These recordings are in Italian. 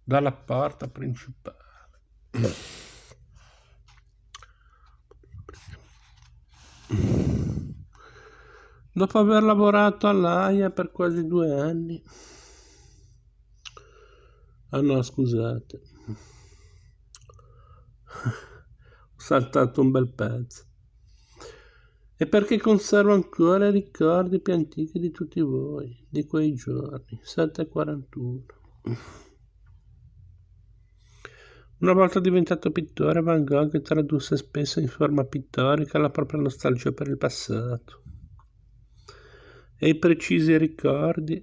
dalla porta principale. Dopo aver lavorato all'AIA per quasi 2 anni. Ah no, scusate. Ho saltato un bel pezzo. E perché conservo ancora i ricordi più antichi di tutti voi, di quei giorni, 7:41. Una volta diventato pittore, Van Gogh tradusse spesso in forma pittorica la propria nostalgia per il passato e i precisi ricordi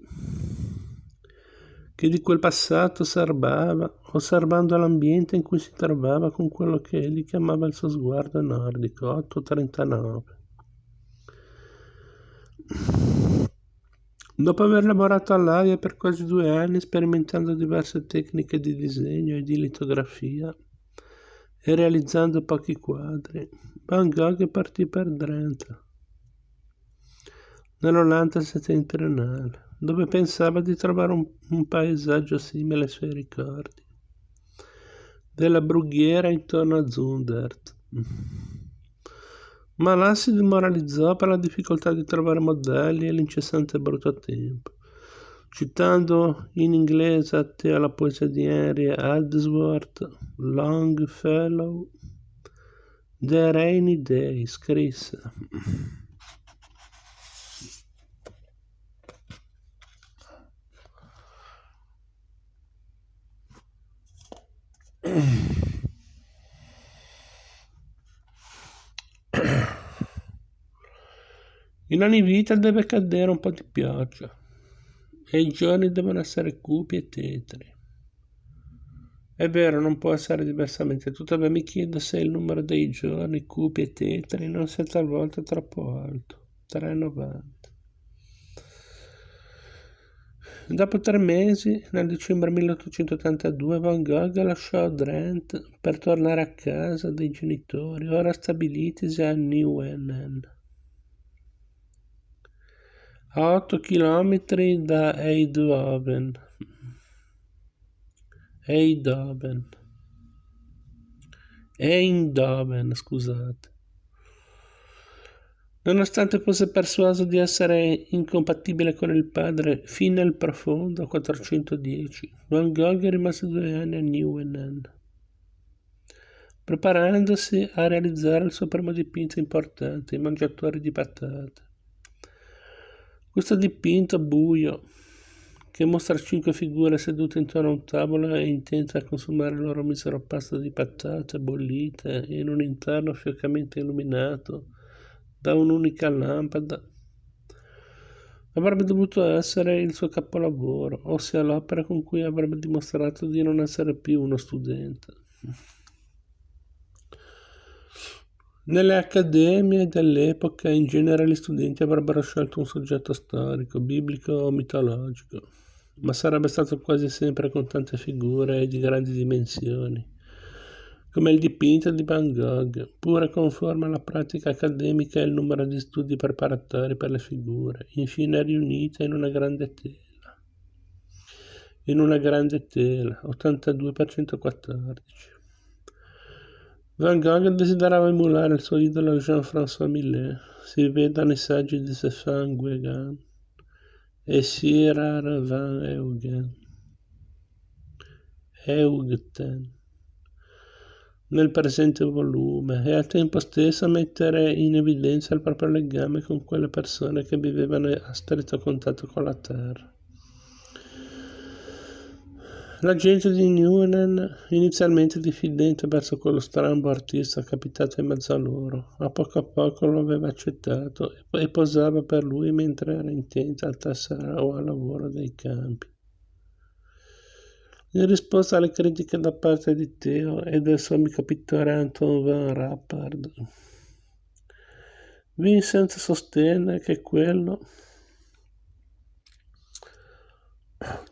che di quel passato serbava, osservando l'ambiente in cui si trovava con quello che egli chiamava il suo sguardo nordico, 8:39. Dopo aver lavorato all'AIA per quasi 2 anni, sperimentando diverse tecniche di disegno e di litografia e realizzando pochi quadri, Van Gogh partì per Drenthe, nell'Olanda settentrionale, dove pensava di trovare un paesaggio simile ai suoi ricordi della brughiera intorno a Zundert. Ma là si demoralizzò per la difficoltà di trovare modelli e l'incessante brutto tempo. Citando in inglese a te la poesia di Henry Wadsworth Longfellow, The Rainy Day, scrisse: in ogni vita deve cadere un po' di pioggia e i giorni devono essere cupi e tetri. È vero, non può essere diversamente, tuttavia mi chiedo se il numero dei giorni cupi e tetri non sia talvolta troppo alto. 3,90. Dopo 3 mesi, nel dicembre 1882, Van Gogh lasciò Drenthe per tornare a casa dei genitori, ora stabilitisi a Nieuwennen, a 8 chilometri da Eindhoven. Eindhoven, scusate. Nonostante fosse persuaso di essere incompatibile con il padre fin nel profondo 410, Van Gogh rimase 2 anni a Nieuwennen, preparandosi a realizzare il suo primo dipinto importante, I mangiatori di patate. Questo dipinto buio, che mostra 5 figure sedute intorno a un tavolo e intente a consumare il loro misero pasto di patate bollite in un interno fiocamente illuminato da un'unica lampada, avrebbe dovuto essere il suo capolavoro, ossia l'opera con cui avrebbe dimostrato di non essere più uno studente. Nelle accademie dell'epoca in genere gli studenti avrebbero scelto un soggetto storico, biblico o mitologico, ma sarebbe stato quasi sempre con tante figure e di grandi dimensioni, come il dipinto di Van Gogh, pure conforme alla pratica accademica e il numero di studi preparatori per le figure, infine riunite in una grande tela, 82x114. Van Gogh desiderava emulare il suo idolo Jean-François Millet, si veda nei saggi di Stéphane Guégan e Cyrano van Heugden nel presente volume, e al tempo stesso mettere in evidenza il proprio legame con quelle persone che vivevano a stretto contatto con la terra. La gente di Nieuwennen, inizialmente diffidente verso quello strambo artista capitato in mezzo a loro, a poco lo aveva accettato e posava per lui mentre era intenta al tessere o al lavoro dei campi. In risposta alle critiche da parte di Theo e del suo amico pittore Anton van Rappard, Vincent sostenne che quello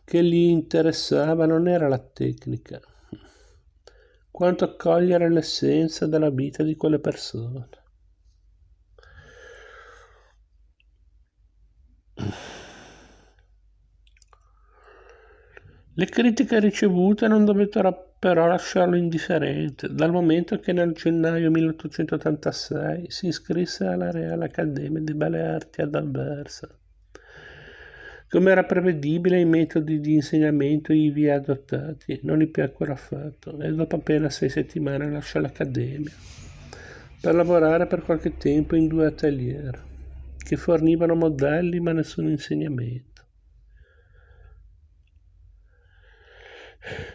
che gli interessava non era la tecnica, quanto cogliere l'essenza della vita di quelle persone. Le critiche ricevute non dovettero però lasciarlo indifferente, dal momento che nel gennaio 1886 si iscrisse alla Reale Accademia di Belle Arti ad Anversa. Come era prevedibile, i metodi di insegnamento ivi adottati non gli piacquero affatto e dopo appena 6 settimane lasciò l'Accademia per lavorare per qualche tempo in 2 atelier che fornivano modelli ma nessun insegnamento.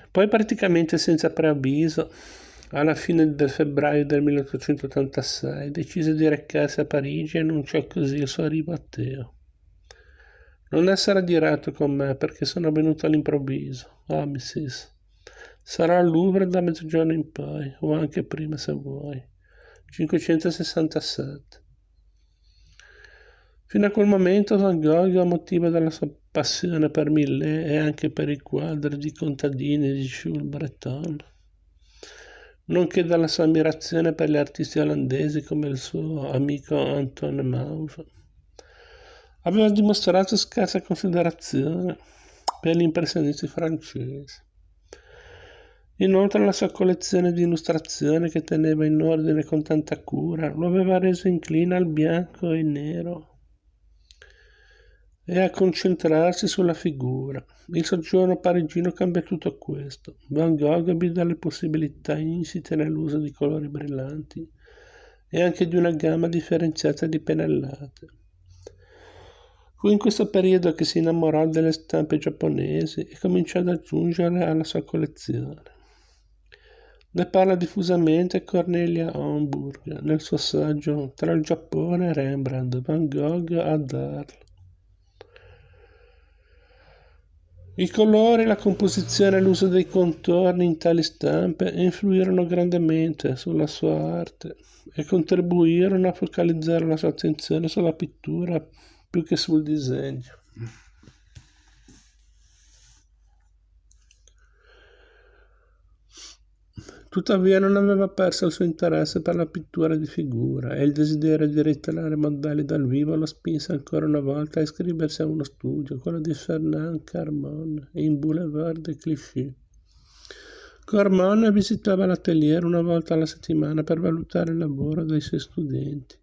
Poi praticamente senza preavviso, alla fine del febbraio del 1886, decise di recarsi a Parigi e annunciò così il suo arrivo a Teo. Non essere adirato con me perché sono venuto all'improvviso. Ah, Mrs. Sarà al Louvre da mezzogiorno in poi, o anche prima se vuoi. 567. Fino a quel momento Van Gogh, a motivo della sua passione per Millet e anche per i quadri di contadini di Jules Breton, nonché dalla sua ammirazione per gli artisti olandesi come il suo amico Antoine Mauve, aveva dimostrato scarsa considerazione per gli impressionisti francesi. Inoltre la sua collezione di illustrazioni, che teneva in ordine con tanta cura, lo aveva reso incline al bianco e nero e a concentrarsi sulla figura. Il soggiorno parigino cambia tutto questo. Van Gogh vide le possibilità insite nell'uso di colori brillanti e anche di una gamma differenziata di pennellate. Fu in questo periodo che si innamorò delle stampe giapponesi e cominciò ad aggiungerle alla sua collezione. Ne parla diffusamente Cornelia Homburg nel suo saggio Tra il Giappone e Rembrandt, Van Gogh ad Arles. I colori, la composizione e l'uso dei contorni in tali stampe influirono grandemente sulla sua arte e contribuirono a focalizzare la sua attenzione sulla pittura più che sul disegno. Tuttavia non aveva perso il suo interesse per la pittura di figura e il desiderio di ritrarre modelli dal vivo lo spinse ancora una volta a iscriversi a uno studio, quello di Fernand Carmon, in Boulevard de Clichy. Carmon visitava l'atelier una volta alla settimana per valutare il lavoro dei suoi studenti.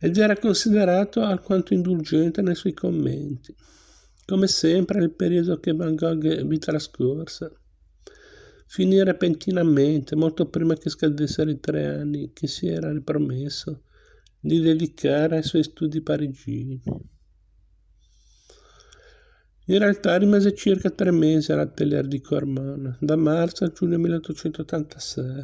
Ed era considerato alquanto indulgente nei suoi commenti. Come sempre, nel periodo che Van Gogh vi trascorse, finì repentinamente, molto prima che scadessero i 3 anni che si era ripromesso di dedicare ai suoi studi parigini. In realtà rimase circa 3 mesi all'atelier di Cormon, da marzo a giugno 1886,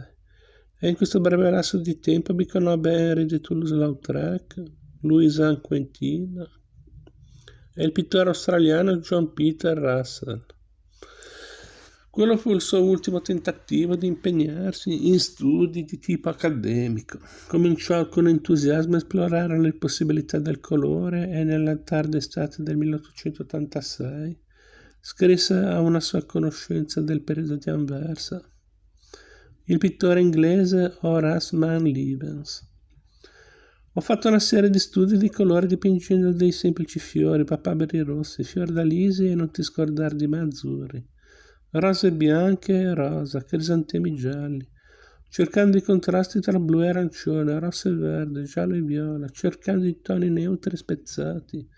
e in questo breve lasso di tempo vi conobbe Henri de Toulouse-Lautrec, Louis Quentin e il pittore australiano John Peter Russell. Quello fu il suo ultimo tentativo di impegnarsi in studi di tipo accademico. Cominciò con entusiasmo a esplorare le possibilità del colore e nella tarda estate del 1886 scrisse a una sua conoscenza del periodo di Anversa, il pittore inglese Horace Mann Levens. Ho fatto una serie di studi di colore dipingendo dei semplici fiori, papaveri rossi, fiordalisi e non ti scordare di me azzurri, rose bianche e rosa, crisantemi gialli, cercando i contrasti tra blu e arancione, rosso e verde, giallo e viola, cercando i toni neutri spezzati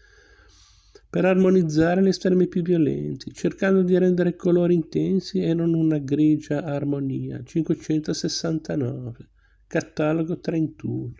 per armonizzare gli estremi più violenti, cercando di rendere colori intensi e non una grigia armonia. 569, catalogo 31.